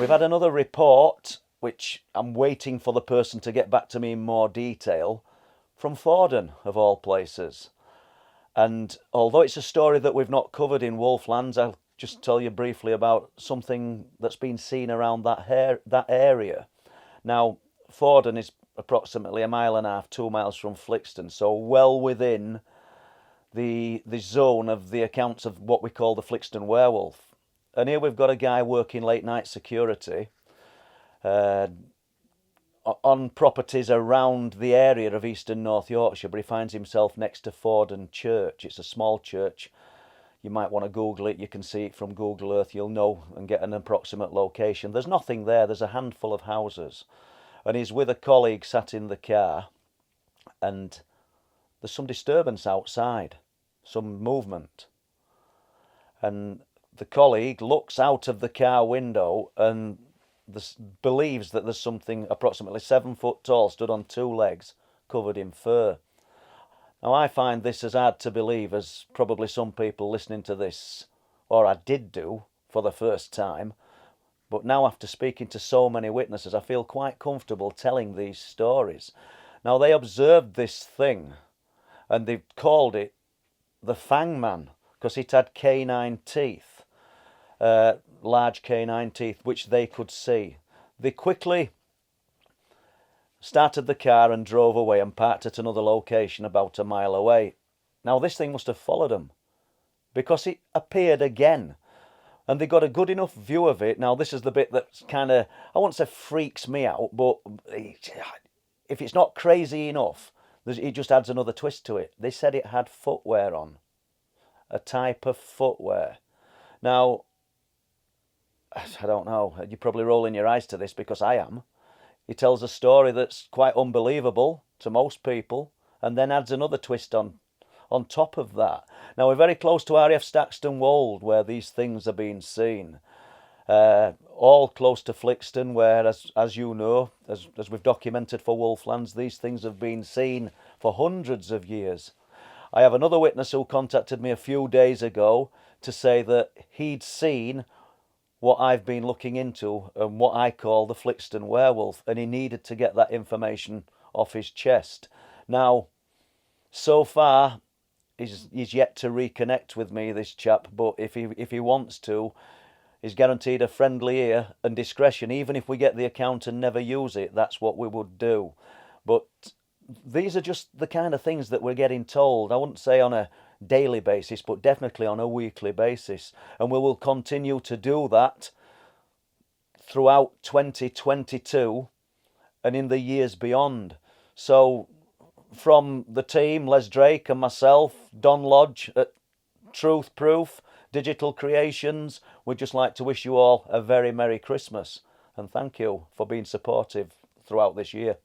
we've had another report, which I'm waiting for the person to get back to me in more detail, from Fordham, of all places. And although it's a story that we've not covered in Wolflands, I'll just tell you briefly about something that's been seen around that area. Now, Fordham is approximately 1.5 miles, 2 miles from Flixton, so well within the zone of the accounts of what we call the Flixton werewolf. And here we've got a guy working late night security on properties around the area of East and North Yorkshire, but he finds himself next to Fordham Church. It's a small church. You might want to Google it. You can see it from Google Earth. You'll know and get an approximate location. There's nothing there. There's a handful of houses. And he's with a colleague sat in the car, and there's some disturbance outside, some movement. And the colleague looks out of the car window and believes that there's something approximately 7 foot tall, stood on 2 legs, covered in fur. Now, I find this as hard to believe as probably some people listening to this, or I did do for the first time. But now, after speaking to so many witnesses, I feel quite comfortable telling these stories. Now, they observed this thing, and they called it the Fang Man, because it had canine teeth, large canine teeth, which they could see. They quickly started the car and drove away and parked at another location about 1 mile away. Now, this thing must have followed them, because it appeared again, and they got a good enough view of it. Now, this is the bit that kind of, I won't say freaks me out, but if it's not crazy enough, it just adds another twist to it. They said it had footwear on, a type of footwear. Now, I don't know, you're probably rolling your eyes to this, because I am. He tells a story that's quite unbelievable to most people, and then adds another twist on top of that. Now, we're very close to RAF Staxton Wold, where these things are being seen. All close to Flixton, where, as you know, as we've documented for Wolflands, these things have been seen for hundreds of years. I have another witness who contacted me a few days ago to say that he'd seen what I've been looking into and what I call the Flixton werewolf, and he needed to get that information off his chest. Now, so far, he's yet to reconnect with me, this chap, but if he wants to, he's guaranteed a friendly ear and discretion. Even if we get the account and never use it, that's what we would do. But these are just the kind of things that we're getting told. I wouldn't say on a daily basis, but definitely on a weekly basis. And we will continue to do that throughout 2022 and in the years beyond. So from the team, Les Drake and myself, Don Lodge at Truth Proof Digital Creations, we'd just like to wish you all a very Merry Christmas, and thank you for being supportive throughout this year.